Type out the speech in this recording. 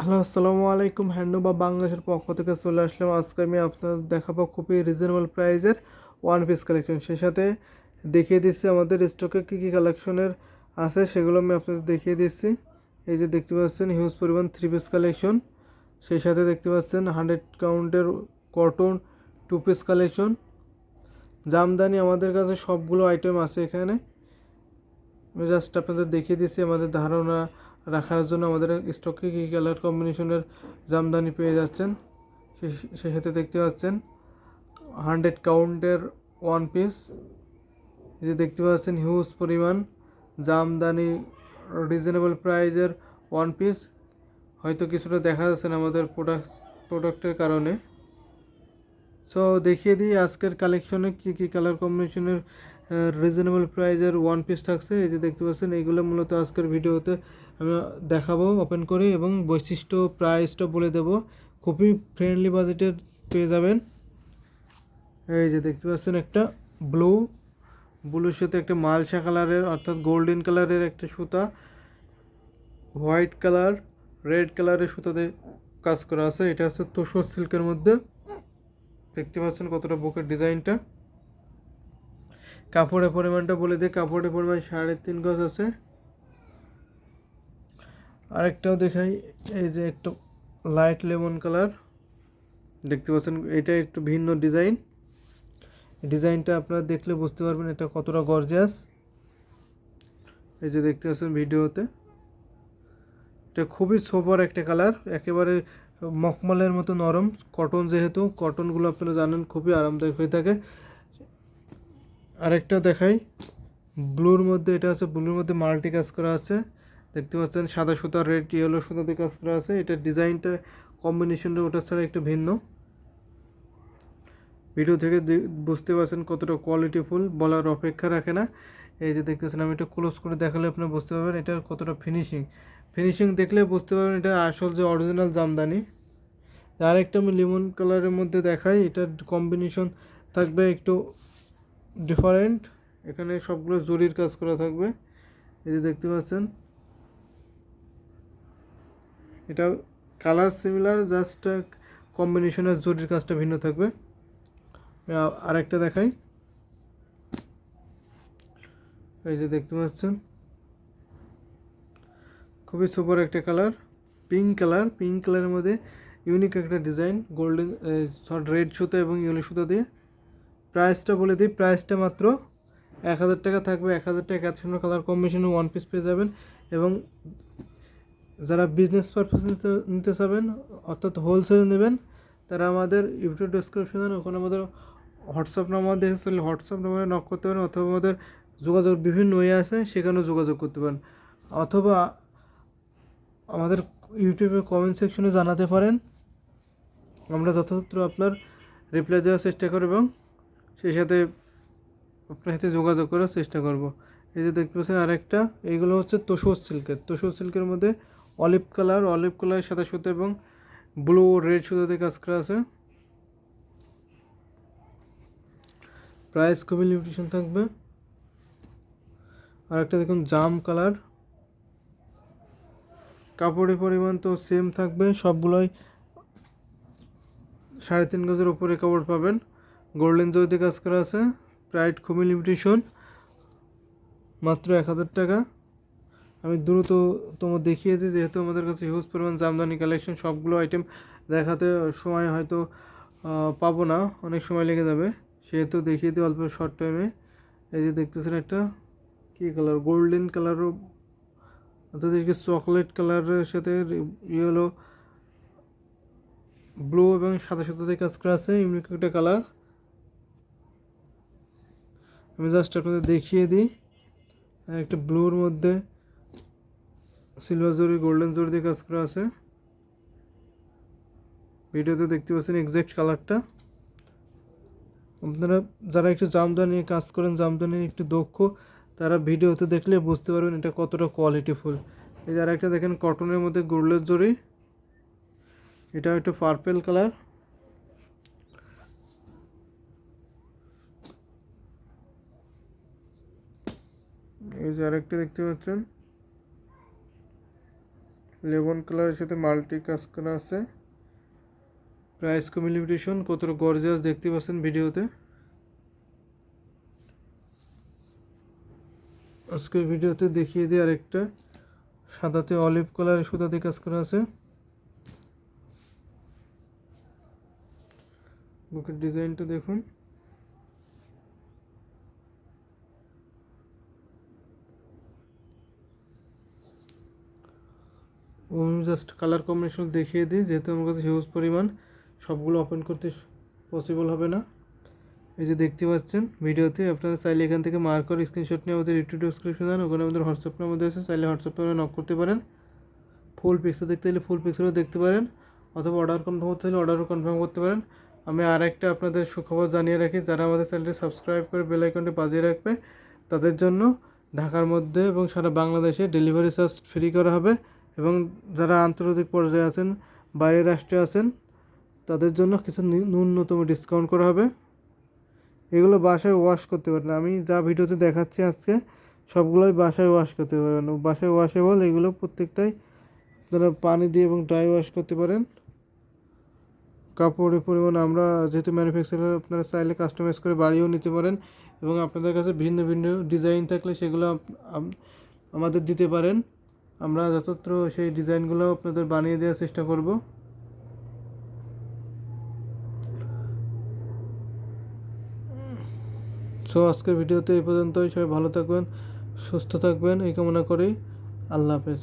Hello, আসসালামু আলাইকুম। Handloom বা বাংলাদেশের পক্ষ থেকে চলে আসলাম। আজকে আমি আপনাদের দেখাবো খুবই রিজনেবল প্রাইসের ওয়ান পিস কালেকশন। সেই সাথে দেখিয়ে দিচ্ছি আমাদের স্টকে কী কী কালেকশনের আছে, সেগুলো আমি আপনাদের দেখিয়ে দিচ্ছি। এই যে দেখতে পাচ্ছেন হিউজ পরিমাণ থ্রি পিস কালেকশন। সেই সাথে দেখতে পাচ্ছেন 100 কাউন্টের cotton two piece collection. Jamdani আমাদের কাছে সবগুলো আইটেম আছে এখানে। আমি জাস্ট আপনাদের দেখিয়ে দিচ্ছি আমাদের ধারণা রাখার জন্য আমাদের স্টকে কী কালার কম্বিনেশনের জামদানি পেয়ে যাচ্ছেন। সেই সাথে দেখতে পাচ্ছেন 100 কাউন্টের ওয়ান পিস। এই যে দেখতে পাচ্ছেন হিউজ পরিমাণ জামদানি রিজনেবল প্রাইজের ওয়ান পিস। হয়তো কিছুটা দেখা যাচ্ছে না আমাদের প্রোডাক্টের কারণে। সো দেখিয়ে দিই আজকের কালেকশনে কী কী কালার কম্বিনেশনের রিজনেবল প্রাইজের ওয়ান পিস থাকছে। এই যে দেখতে পাচ্ছেন এইগুলো মূলত আজকের ভিডিওতে আমি দেখাবো ওপেন করে, এবং বৈশিষ্ট্য প্রাইসটা বলে দেব। খুবই ফ্রেন্ডলি বাজেটের পেয়ে যাবেন। এই যে দেখতে পাচ্ছেন একটা ব্লুর সাথে একটা মালসা কালারের অর্থাৎ গোল্ডেন কালারের একটা সুতা, হোয়াইট কালার রেড কালারের সুতাতে কাজ করা আছে। এটা হচ্ছে তোসর সিল্কের মধ্যে। দেখতে পাচ্ছেন কতটা বুকের ডিজাইনটা। কাপড়ের পরিমাণটা বলে দিই, কাপড়ের পরিমাণ 3.5 গজ আছে। আরেকটাও দেখাই, এই যে একটু লাইট লেমন কালার দেখতে পাচ্ছেন, এটা একটু ভিন্ন ডিজাইনটা আপনারা দেখলে বুঝতে পারবেন এটা কতটা গর্জিয়াস। এই যে দেখতে পাচ্ছেন ভিডিওতে, এটা খুবই সোবার একটা কালার, একেবারে মখমলের মতো নরম। কটন, যেহেতু কটনগুলো আপনারা জানেন খুবই আরামদায়ক হয়ে থাকে। আরেকটা দেখাই ব্লুর মধ্যে, এটা আছে ব্লুর মধ্যে মাল্টি কাজ করা আছে। দেখতে পাচ্ছেন সাদা সুতা রেড ইয়েলো সুতাতে কাজ করা আছে। এটা ডিজাইনটা কম্বিনেশনটা ওটা ছাড়া একটু ভিন্ন। ভিডিও থেকে বুঝতে পারছেন কতটা কোয়ালিটিফুল, বলার অপেক্ষা রাখে না। এই যে দেখতেছেন, আমি এটা ক্লোজ করে দেখালে আপনারা বুঝতে পারবেন এটার কতটা ফিনিশিং দেখলে বুঝতে পারবেন এটা আসল যে অরিজিনাল জামদানি। আরেকটা আমি লেমন কালারের মধ্যে দেখাই, এটার কম্বিনেশন থাকবে একটু ডিফারেন্ট। এখানে সবগুলো জরির কাজ করা থাকবে। এই যে দেখতে পাচ্ছেন, এটা কালার সিমিলার, জাস্ট কম্বিনেশনের জরির কাজটা ভিন্ন থাকবে। আরেকটা দেখাই, এই যে দেখতে পাচ্ছেন খুবই সুপার একটা কালার, পিঙ্ক কালারের মধ্যে ইউনিক একটা ডিজাইন, গোল্ডেন রেড সুতা এবং ইয়েলো সুতা দিয়ে। প্রাইসটা বলে দিই, প্রাইসটা মাত্র 1000 টাকা থাকবে। 1000 টাকা এত সুন্দর কালার কম্বিনেশনে ওয়ান পিস পেয়ে যাবেন। এবং যারা বিজনেস পারপাস নিতে চাবেন অর্থাৎ হোলসেল নেবেন, তারা আমাদের ইউটিউব ডেসক্রিপশনে ওখানে আমাদের হোয়াটসঅ্যাপ নাম্বার দেখে চলে, হোয়াটসঅ্যাপ নাম্বারে নক করতে পারেন, অথবা আমাদের যোগাযোগ বিভিন্ন ওয়ে আছে, সেখানেও যোগাযোগ করতে পারেন, অথবা আমাদের ইউটিউবে কমেন্ট সেকশনে জানাতে পারেন। আমরা যথাযথ আপনার রিপ্লাই দেওয়ার চেষ্টা করব এবং সেই সাথে আপনার সাথে যোগাযোগ করার চেষ্টা করব। এই যে দেখতে পাচ্ছেন আরেকটা, এইগুলো হচ্ছে তোসর সিল্কের মধ্যে অলিভ কালারের সাদা সুতা এবং ব্লু রেড সুতাতে কাজ করা আছে। প্রাইস খুবই লিমিটেশন থাকবে। আরেকটা দেখুন জাম কালার, কাপড়ের পরিমাণ তো সেম থাকবে, সবগুলোই 3.5 গজের উপরে কাপড় পাবেন। গোল্ডেন জরিতে কাজ করা আছে। প্রাইস খুবই লিমিটেশন, মাত্র 1000 টাকা। আমি দ্রুততম দেখিয়ে দিই, যেহেতু আমাদের কাছে হিউজ পরিমাণ জামদানি কালেকশন, সবগুলো আইটেম দেখাতে সময় হয়তো পাবো না, অনেক সময় লেগে যাবে, সেহেতু দেখিয়ে দিই অল্প শর্ট টাইমে। এই যে দেখতেছেন একটা কী কালার, গোল্ডেন কালারও অর্থাৎ চকলেট কালারের সাথে ইয়েলো ব্লু এবং সাদা সাদাতে কাজ করা আছে, ইউনিক একটা কালার। আমি জাস্ট আপনাদের দেখিয়ে দিই, একটা ব্লুর মধ্যে সিলভার জরি গোল্ডেন জরি দিয়ে কাজ করা আছে। ভিডিওতে দেখতে পাচ্ছেন এক্স্যাক্ট কালারটা। আপনারা যারা একটু জামদানি নিয়ে কাজ করেন, জামদানি একটু দক্ষ, তারা ভিডিওতে দেখলে বুঝতে পারবেন এটা কতটা কোয়ালিটিফুল। এই যারা একটা দেখেন কটনের মধ্যে গোল্ডেন জরি, এটা একটু পার্পেল কালার। এই যে আরেকটা দেখতে পাচ্ছেন লেমন কালারের সাথে মাল্টি কাজ করা আছে। প্রাইস কমিউনিকেশন কতটা গর্জিয়াস দেখতে পাচ্ছেন ভিডিওতে। আজকের ভিডিওতে দেখিয়ে দিই আরেকটা সাদাতে অলিভ কালারের সুতাতে কাজ করা আছে। বুকের ডিজাইনটা দেখুন। আমি জাস্ট কালার কম্বিনেশন দেখিয়ে দিই, যেহেতু আমার কাছে হিউজ পরিমাণ, সবগুলো ওপেন করতে পসিবল হবে না। এই যে দেখতে পাচ্ছেন ভিডিওতে, আপনারা চাইলে এখান থেকে মার্ক করে স্ক্রিনশট নিয়ে আমাদের ইউটিউব ডেসক্রিপশন দেন, ওখানে আমাদের হোয়াটসঅ্যাপের মধ্যে আছে, চাইলে হোয়াটসঅ্যাপে নক করতে পারেন। ফুল পিকচার দেখতে হলে ফুল পিকচারও দেখতে পারেন, অথবা অর্ডার কনফার্ম করতে হলে অর্ডারও কনফার্ম করতে পারেন। আমি আর একটা আপনাদের সুখবর জানিয়ে রাখি, যারা আমাদের চ্যানেলটি সাবস্ক্রাইব করে বেল আইকনটি বাজিয়ে রাখবে তাদের জন্য ঢাকার মধ্যে এবং সারা বাংলাদেশে ডেলিভারি চার্জ ফ্রি করা হবে। এবং যারা আন্তর্জাতিক পর্যায়ে আছেন, বাইরের রাষ্ট্রে আছেন, তাদের জন্য কিছু ন্যূনতম ডিসকাউন্ট করা হবে। এগুলো বাসায় ওয়াশ করতে পারেন, আমি যা ভিডিওতে দেখাচ্ছি আজকে সবগুলোই বাসায় ওয়াশ করতে পারেন। বাসায় ওয়াশেবল, এগুলো প্রত্যেকটাই আপনারা পানি দিয়ে এবং ড্রাই ওয়াশ করতে পারেন। কাপড়ের পরিমাণ আমরা যেহেতু ম্যানুফ্যাকচারার, আপনারা চাইলে কাস্টমাইজ করে বাড়িয়েও নিতে পারেন, এবং আপনাদের কাছে ভিন্ন ভিন্ন ডিজাইন থাকলে সেগুলো আমাদের দিতে পারেন। আমরা যতটা সেই ডিজাইনগুলো আপনাদের বানিয়ে দেওয়ার চেষ্টা করব। সো আজকের ভিডিওতে এই পর্যন্তই। সবাই ভালো থাকবেন, সুস্থ থাকবেন এই কামনা করি। আল্লাহ হাফেজ।